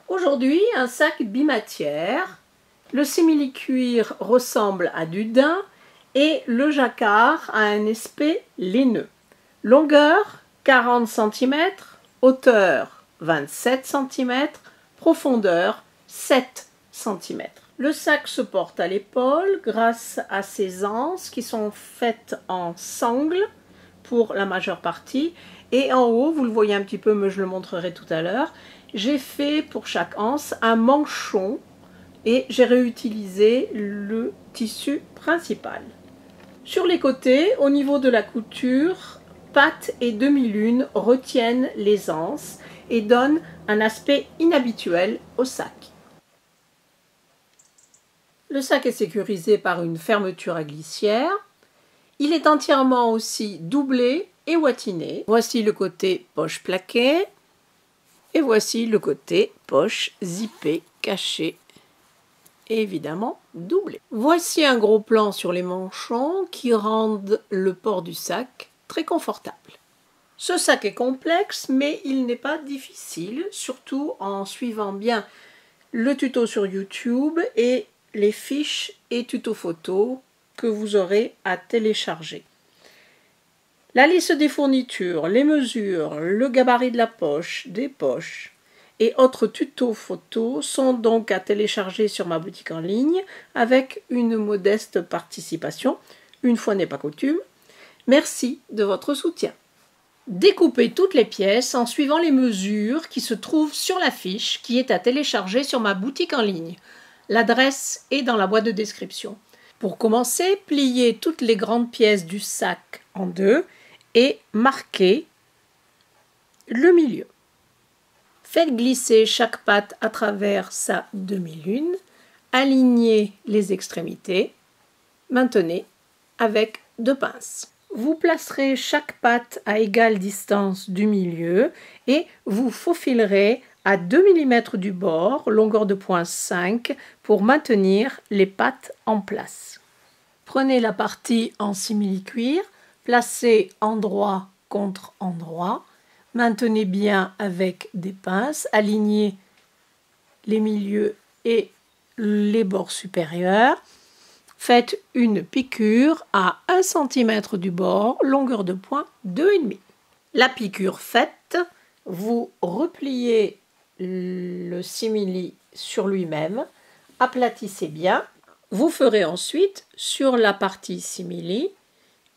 Aujourd'hui, un sac bimatière. Le simili-cuir ressemble à du daim et le jacquard a un aspect laineux. Longueur 40 cm, hauteur 27 cm, profondeur 7 cm. Le sac se porte à l'épaule grâce à ses anses qui sont faites en sangle pour la majeure partie. Et en haut, vous le voyez un petit peu, mais je le montrerai tout à l'heure, j'ai fait pour chaque anse un manchon et j'ai réutilisé le tissu principal. Sur les côtés, au niveau de la couture, pattes et demi-lune retiennent les anses et donnent un aspect inhabituel au sac. Le sac est sécurisé par une fermeture à glissière. Il est entièrement aussi doublé et ouatiné. Voici le côté poche plaquée et voici le côté poche zippée, cachée et évidemment doublé. Voici un gros plan sur les manchons qui rendent le port du sac très confortable. Ce sac est complexe mais il n'est pas difficile, surtout en suivant bien le tuto sur YouTube et les fiches et tutos photos que vous aurez à télécharger. La liste des fournitures, les mesures, le gabarit de la poche, des poches et autres tutos photos sont donc à télécharger sur ma boutique en ligne avec une modeste participation, une fois n'est pas coutume. Merci de votre soutien. Découpez toutes les pièces en suivant les mesures qui se trouvent sur la fiche qui est à télécharger sur ma boutique en ligne. L'adresse est dans la boîte de description. Pour commencer, pliez toutes les grandes pièces du sac en deux et marquez le milieu. Faites glisser chaque patte à travers sa demi-lune. Alignez les extrémités. Maintenez avec deux pinces. Vous placerez chaque patte à égale distance du milieu et vous faufilerez à 2 mm du bord, longueur de point 5, pour maintenir les pattes en place. Prenez la partie en simili-cuir, placez endroit contre endroit, maintenez bien avec des pinces, alignez les milieux et les bords supérieurs. Faites une piqûre à 1 cm du bord, longueur de point 2,5. La piqûre faite, vous repliez le simili sur lui-même, aplatissez bien. Vous ferez ensuite sur la partie simili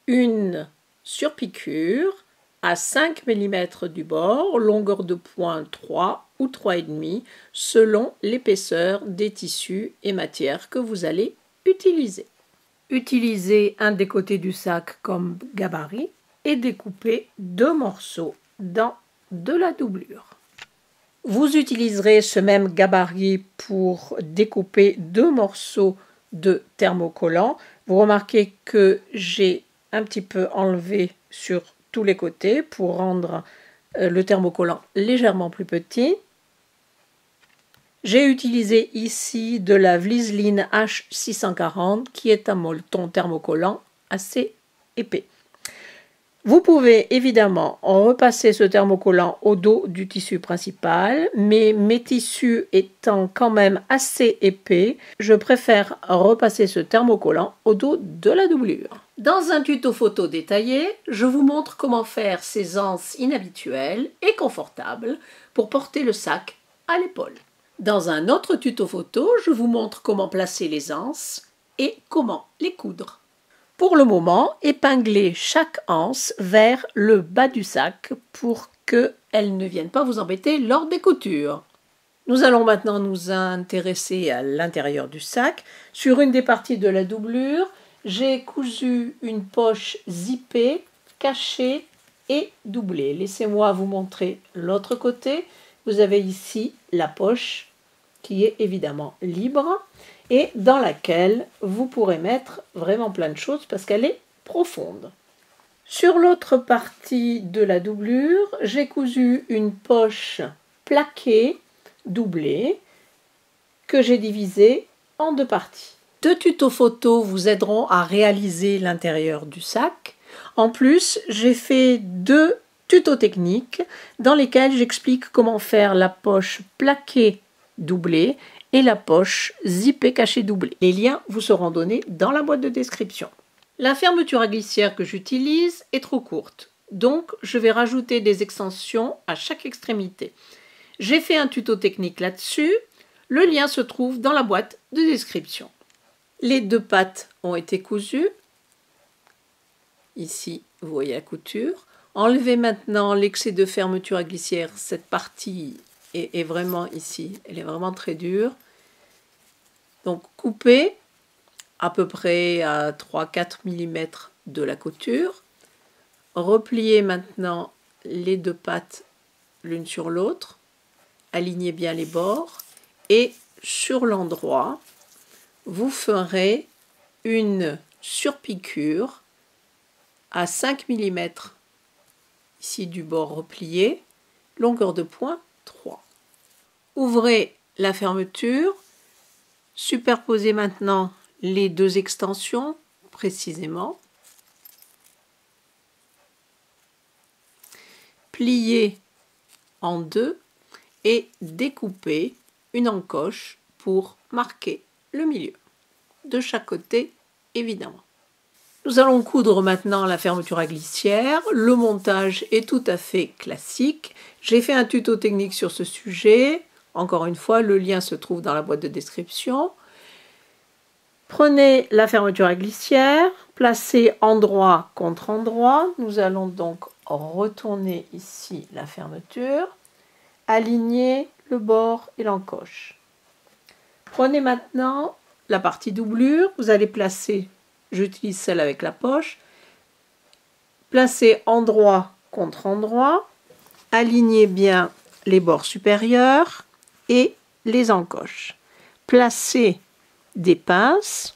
une surpiqûre à 5 mm du bord, longueur de point 3 ou 3,5 selon l'épaisseur des tissus et matières que vous allez utiliser. Utilisez un des côtés du sac comme gabarit et découpez 2 morceaux dans de la doublure. Vous utiliserez ce même gabarit pour découper 2 morceaux de thermocollant. Vous remarquez que j'ai un petit peu enlevé sur tous les côtés pour rendre le thermocollant légèrement plus petit. J'ai utilisé ici de la Vliseline H640 qui est un molleton thermocollant assez épais. Vous pouvez évidemment repasser ce thermocollant au dos du tissu principal, mais mes tissus étant quand même assez épais, je préfère repasser ce thermocollant au dos de la doublure. Dans un tuto photo détaillé, je vous montre comment faire ces anses inhabituelles et confortables pour porter le sac à l'épaule. Dans un autre tuto photo, je vous montre comment placer les anses et comment les coudre. Pour le moment, épinglez chaque anse vers le bas du sac pour qu'elle ne vienne pas vous embêter lors des coutures. Nous allons maintenant nous intéresser à l'intérieur du sac. Sur une des parties de la doublure, j'ai cousu une poche zippée, cachée et doublée. Laissez-moi vous montrer l'autre côté. Vous avez ici la poche qui est évidemment libre et dans laquelle vous pourrez mettre vraiment plein de choses parce qu'elle est profonde. Sur l'autre partie de la doublure, j'ai cousu une poche plaquée, doublée, que j'ai divisée en 2 parties. 2 tutos photos vous aideront à réaliser l'intérieur du sac. En plus, j'ai fait 2 tutos techniques dans lesquels j'explique comment faire la poche plaquée doublé et la poche zippée cachée doublée. Les liens vous seront donnés dans la boîte de description. La fermeture à glissière que j'utilise est trop courte, donc je vais rajouter des extensions à chaque extrémité. J'ai fait un tuto technique là-dessus, le lien se trouve dans la boîte de description. Les deux pattes ont été cousues. Ici, vous voyez la couture. Enlevez maintenant l'excès de fermeture à glissière. Cette partie est vraiment ici, elle est vraiment très dure. Donc coupez à peu près à 3-4 mm de la couture. Repliez maintenant les deux pattes l'une sur l'autre. Alignez bien les bords et sur l'endroit, vous ferez une surpiqûre à 5 mm ici du bord replié, longueur de point 3. Ouvrez la fermeture, superposez maintenant les deux extensions précisément, pliez en deux et découpez une encoche pour marquer le milieu, de chaque côté évidemment. Nous allons coudre maintenant la fermeture à glissière. Le montage est tout à fait classique. J'ai fait un tuto technique sur ce sujet. Encore une fois, le lien se trouve dans la boîte de description. Prenez la fermeture à glissière, placez endroit contre endroit. Nous allons donc retourner ici la fermeture, aligner le bord et l'encoche. Prenez maintenant la partie doublure, vous allez placer, j'utilise celle avec la poche, placez endroit contre endroit, alignez bien les bords supérieurs et les encoches. Placez des pinces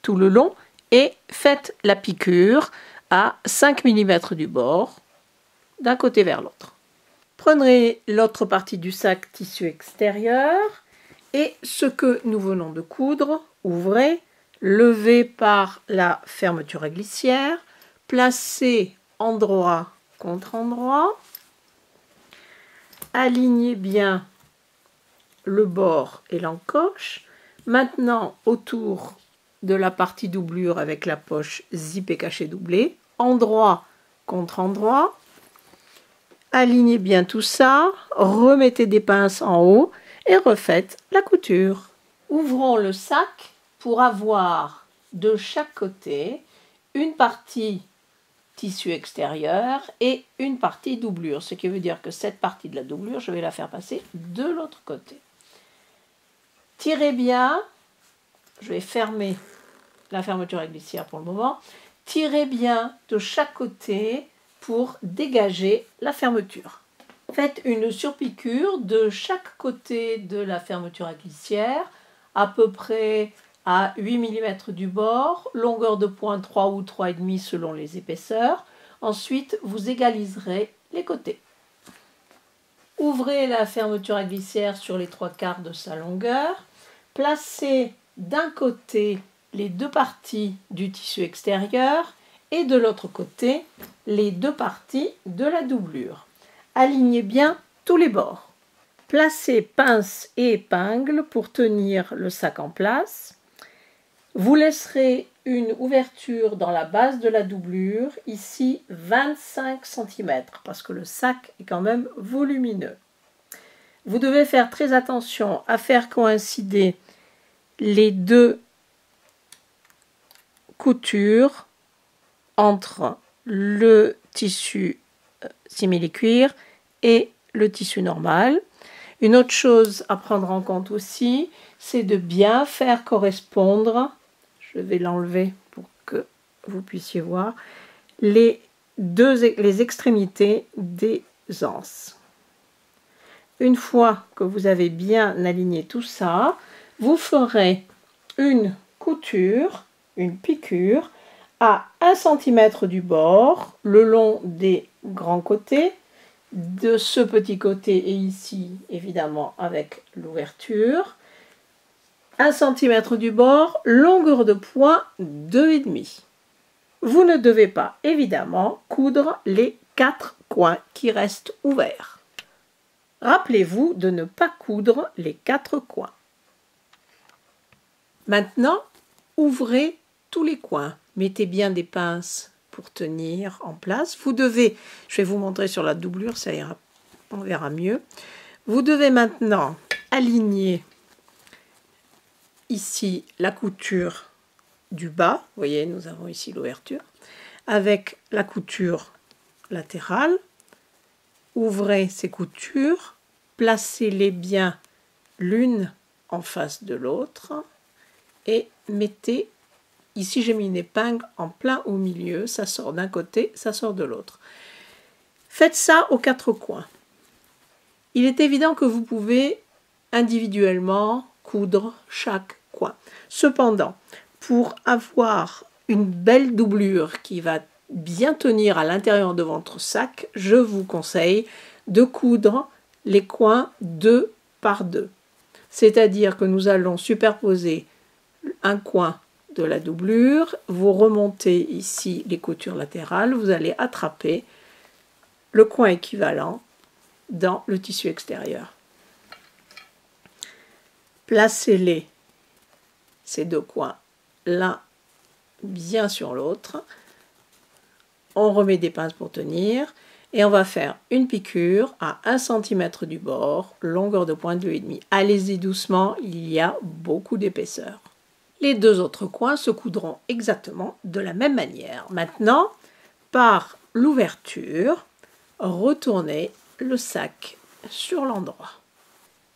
tout le long et faites la piqûre à 5 mm du bord, d'un côté vers l'autre. Prenez l'autre partie du sac tissu extérieur et ce que nous venons de coudre, ouvrez, levez par la fermeture à glissière, placez endroit contre endroit, alignez bien le bord et l'encoche. Maintenant, autour de la partie doublure avec la poche zippée cachée doublée, endroit contre endroit, alignez bien tout ça, remettez des pinces en haut et refaites la couture. Ouvrons le sac pour avoir de chaque côté une partie tissu extérieur et une partie doublure, ce qui veut dire que cette partie de la doublure, je vais la faire passer de l'autre côté. Tirez bien, je vais fermer la fermeture à glissière pour le moment, tirez bien de chaque côté pour dégager la fermeture. Faites une surpiqûre de chaque côté de la fermeture à glissière, à peu près à 8 mm du bord, longueur de point 3 ou 3,5 selon les épaisseurs. Ensuite, vous égaliserez les côtés. Ouvrez la fermeture à glissière sur les 3/4 de sa longueur. Placez d'un côté les deux parties du tissu extérieur et de l'autre côté les deux parties de la doublure. Alignez bien tous les bords. Placez pince et épingle pour tenir le sac en place. Vous laisserez une ouverture dans la base de la doublure, ici 25 cm, parce que le sac est quand même volumineux. Vous devez faire très attention à faire coïncider les deux coutures entre le tissu simili-cuir et le tissu normal. Une autre chose à prendre en compte aussi, c'est de bien faire correspondre, je vais l'enlever pour que vous puissiez voir, les extrémités des anses. Une fois que vous avez bien aligné tout ça, vous ferez une couture, une piqûre à 1 cm du bord, le long des grands côtés, de ce petit côté et ici, évidemment, avec l'ouverture. 1 cm du bord, longueur de point 2,5. Vous ne devez pas, évidemment, coudre les 4 coins qui restent ouverts. Rappelez-vous de ne pas coudre les 4 coins. Maintenant, ouvrez tous les coins. Mettez bien des pinces pour tenir en place. Vous devez, je vais vous montrer sur la doublure, ça ira, on verra mieux. Vous devez maintenant aligner ici la couture du bas. Vous voyez, nous avons ici l'ouverture. Avec la couture latérale. Ouvrez ces coutures. Placez-les bien l'une en face de l'autre. Et mettez, ici j'ai mis une épingle en plein au milieu, ça sort d'un côté, ça sort de l'autre. Faites ça aux 4 coins. Il est évident que vous pouvez individuellement coudre chaque coin. Cependant, pour avoir une belle doublure qui va bien tenir à l'intérieur de votre sac, je vous conseille de coudre les coins 2 par 2. C'est-à-dire que nous allons superposer un coin de la doublure, vous remontez ici les coutures latérales, vous allez attraper le coin équivalent dans le tissu extérieur. Placez-les, ces 2 coins, l'un bien sur l'autre. On remet des pinces pour tenir et on va faire une piqûre à 1 cm du bord, longueur de pointe 2,5. Allez-y doucement, il y a beaucoup d'épaisseur. Les 2 autres coins se coudront exactement de la même manière. Maintenant, par l'ouverture, retournez le sac sur l'endroit.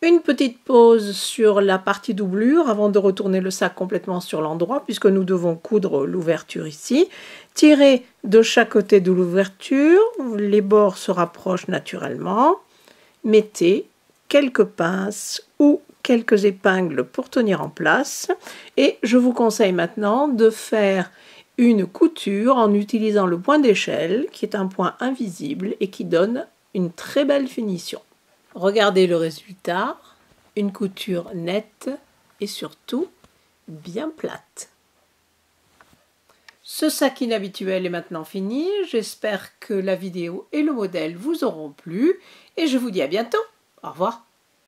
Une petite pause sur la partie doublure avant de retourner le sac complètement sur l'endroit puisque nous devons coudre l'ouverture ici. Tirez de chaque côté de l'ouverture, les bords se rapprochent naturellement. Mettez quelques pinces ou quelques épingles pour tenir en place. Et je vous conseille maintenant de faire une couture en utilisant le point d'échelle qui est un point invisible et qui donne une très belle finition. Regardez le résultat, une couture nette et surtout bien plate. Ce sac inhabituel est maintenant fini. J'espère que la vidéo et le modèle vous auront plu et je vous dis à bientôt. Au revoir.